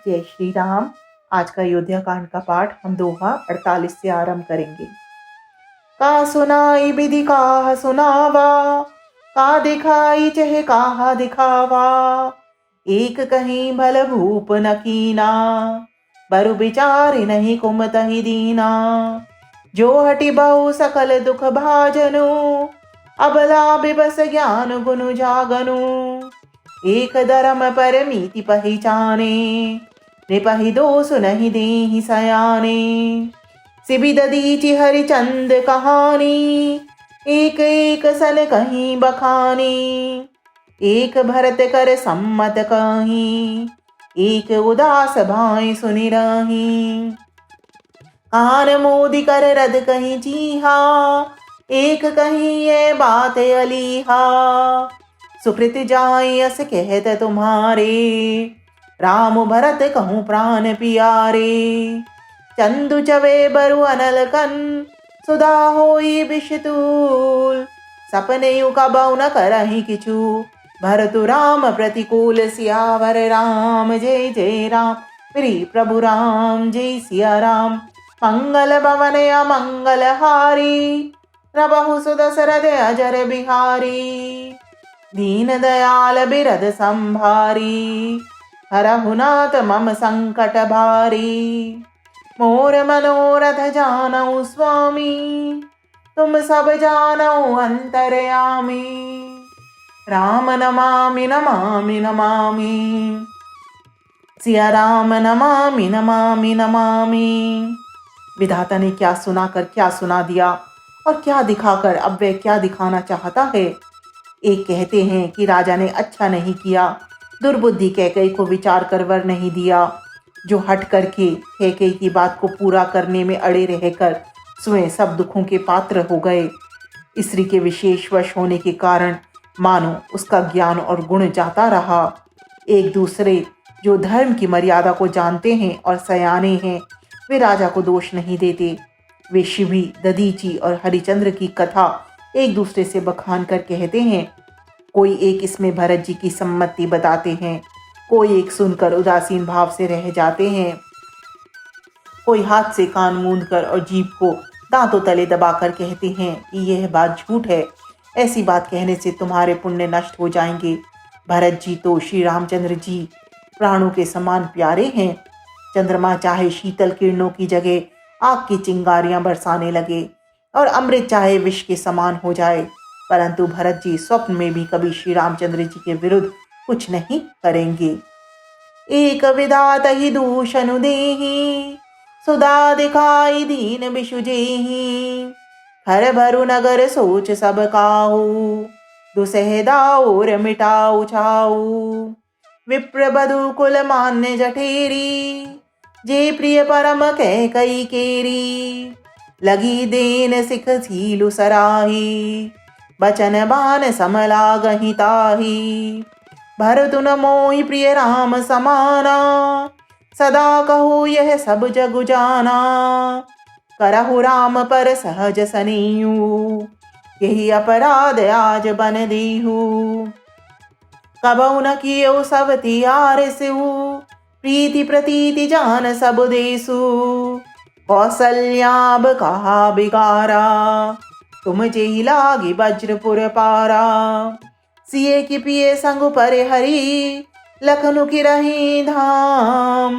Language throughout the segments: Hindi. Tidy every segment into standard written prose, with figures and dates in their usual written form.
जय श्री राम। आज का अयोध्या कांड का पाठ हम दोहा 48 से आरंभ करेंगे। का सुनाई विधि काह सुनावा, का दिखाई चहे काहा दिखावा। एक कहीं भल भूप न कीना, बरु विचारि नहीं कुमतहि दीना। जो हटि बहु सकल दुख भाजनु, अबला बिबस ज्ञान गुनु जागनु। एक धर्म परमीति पहिचाने, निपहि दोष नहीं देहि सयाने। सिबिद दीचि हरिचंद कहानी, एक एक सन कहीं बखानी। एक भरत कर सम्मत कहीं, एक उदास भाई सुनि रही। कान मोदी कर रद कहीं जीहा, एक कहीं ये बात अलीहा। सुकृत जाय अस कहत तुम्हारे, राम भरत कहूँ प्राण पियारे। चंदु चवे बरु अनल कन, सुधा होई विषतूल। सपने कबौ न करहि किछु, भरतु राम प्रतिकूल। सियावर राम जय जय राम, प्रिय प्रभु राम जय सिया राम। मंगल भवन अमंगल हारी, प्रभु सुदशरथ अजर बिहारी। दीन दयाल बिरद संभारी, हरहु नाथ मम संकट भारी। मोर मनोरथ जानऊ स्वामी, तुम सब जानऊ अंतरयामी। राम नमामि नमामि नमामि, सिया राम नमामि नमामि नमामि। विधाता ने क्या सुनाकर क्या सुना दिया और क्या दिखाकर अब वह क्या दिखाना चाहता है। एक कहते हैं कि राजा ने अच्छा नहीं किया, दुर्बुद्धि कैकेयी को विचार कर वर नहीं दिया। जो हट करके कैकेयी की बात को पूरा करने में अड़े रहकर स्वयं सब दुखों के पात्र हो गए। स्त्री के विशेष वश होने के कारण मानो उसका ज्ञान और गुण जाता रहा। एक दूसरे जो धर्म की मर्यादा को जानते हैं और सयाने हैं, वे राजा को दोष नहीं देते। वे शिवी, दधीची और हरिचंद्र की कथा एक दूसरे से बखान कर कहते हैं। कोई एक इसमें भरत जी की सम्मति बताते हैं, कोई एक सुनकर उदासीन भाव से रह जाते हैं, कोई हाथ से कान मूंद कर और जीभ को दांतों तले दबाकर कहते हैं कि यह बात झूठ है, ऐसी बात कहने से तुम्हारे पुण्य नष्ट हो जाएंगे। भरत जी तो श्री रामचंद्र जी प्राणों के समान प्यारे हैं। चंद्रमा चाहे शीतल किरणों की जगह आग की चिंगारियां बरसाने लगे और अमृत चाहे विष के समान हो जाए, परंतु भरत जी स्वप्न में भी कभी श्री रामचंद्र जी के विरुद्ध कुछ नहीं करेंगे। एक विधात ही दूषण देहि, सुधा दिखाई दीन बिषुजेहि। हर भरु नगर सोच सब काहू, दुसहदाओर मिटाऊ छाऊ। विप्र बधु कुल मान्य जठेरी, जे प्रिय परम कैकेयी केरी। लगी देन सिख सीलु सराही, बचन बान समलागहि ताही। भरतु न मोहि प्रिय राम समाना, सदा कहूँ यह सब जगु जाना। करहु राम पर सहज सनीयु, यही अपराध आज बन दीहू। कबहु न कियो सब तियार सिउ, प्रीति प्रतीति जान सब देसु। कौसल्याब कहा बिगारा, तुम जेहि लागी वज्रपुर पारा। सिए की पिए संग परे हरि, लखनु की रही धाम।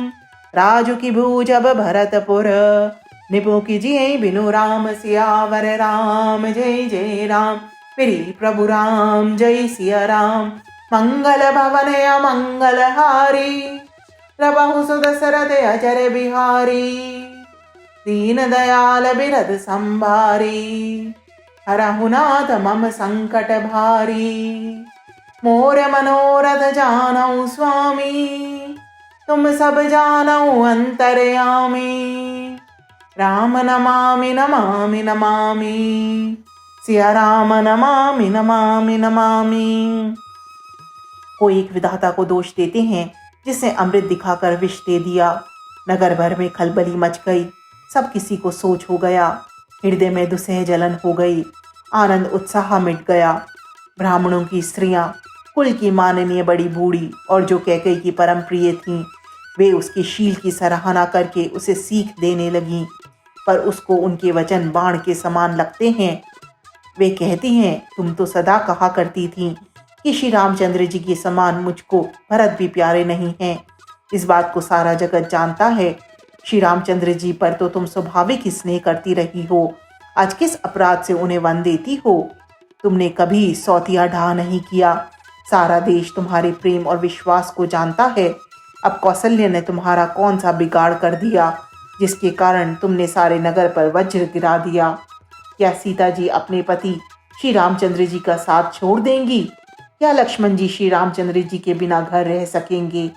राजु की भूज अब भरतपुर, निपु की जिये बिनु राम। सियावर राम जय जय राम, प्रिय प्रभु राम जय सिया राम। मंगल भवन अमंगल हारी, प्रभु सुदशरथ अजर बिहारी। दीन दयाल बिरद संभारी, हरहु नाथ मम संकट भारी। मोर मनोरथ जानऊ स्वामी, तुम सब जानऊ अंतरयामी। राम नमामि नमामि नमामि, सिया राम नमामि नमामि नमामि। कोई एक विधाता को दोष देते हैं जिसने अमृत दिखाकर विष दे दिया। नगर भर में खलबली मच गई, सब किसी को सोच हो गया। हृदय में दुसह जलन हो गई, आनंद उत्साह मिट गया। ब्राह्मणों की स्त्रियां, कुल की माननीय बड़ी बूढ़ी और जो कैकेयी की परम प्रिय थीं, वे उसके शील की सराहना करके उसे सीख देने लगीं, पर उसको उनके वचन बाण के समान लगते हैं। वे कहती हैं, तुम तो सदा कहा करती थी कि श्री रामचंद्र जी के समान मुझको भरत भी प्यारे नहीं हैं। इस बात को सारा जगत जानता है। श्री रामचंद्र जी पर तो तुम स्वाभाविक ही स्नेह करती रही हो, आज किस अपराध से उन्हें वन देती हो? तुमने कभी सौतिया ढा नहीं किया। सारा देश तुम्हारे प्रेम और विश्वास को जानता है। अब कौशल्य ने तुम्हारा कौन सा बिगाड़ कर दिया, जिसके कारण तुमने सारे नगर पर वज्र गिरा दिया? क्या सीता जी अपने पति श्री रामचंद्र जी का साथ छोड़ देंगी? क्या लक्ष्मण जी श्री रामचंद्र जी के बिना घर रह सकेंगे?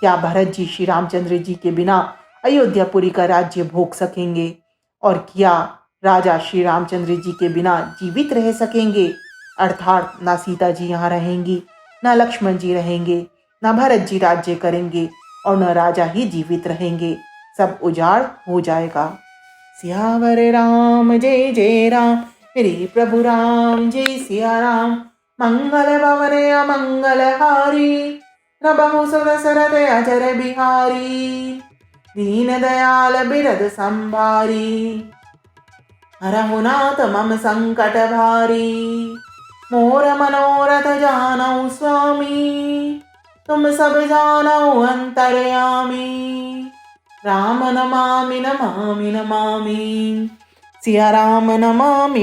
क्या भरत जी श्री रामचंद्र जी के बिना अयोध्यापुरी का राज्य भोग सकेंगे? और क्या राजा श्री रामचंद्र जी के बिना जीवित रह सकेंगे? अर्थात ना सीता जी यहाँ रहेंगी, ना लक्ष्मण जी रहेंगे, ना भरत जी राज्य करेंगे और न राजा ही जीवित रहेंगे। सब उजाड़ हो जाएगा। सियावर राम जय जय राम, मेरे प्रभु राम जय सिया राम। मंगल भवन अमंगल हारी, नभमु सुर सरद अजर बिहारी। दीन दयाल बिरद संभारी, हरहु नाथ मम संकट भारी। मोर मनोरथ जानौ स्वामी, तुम सब जानौ अंतर्यामी। राम नमामि नमामि नमामि, सिया राम नमामि।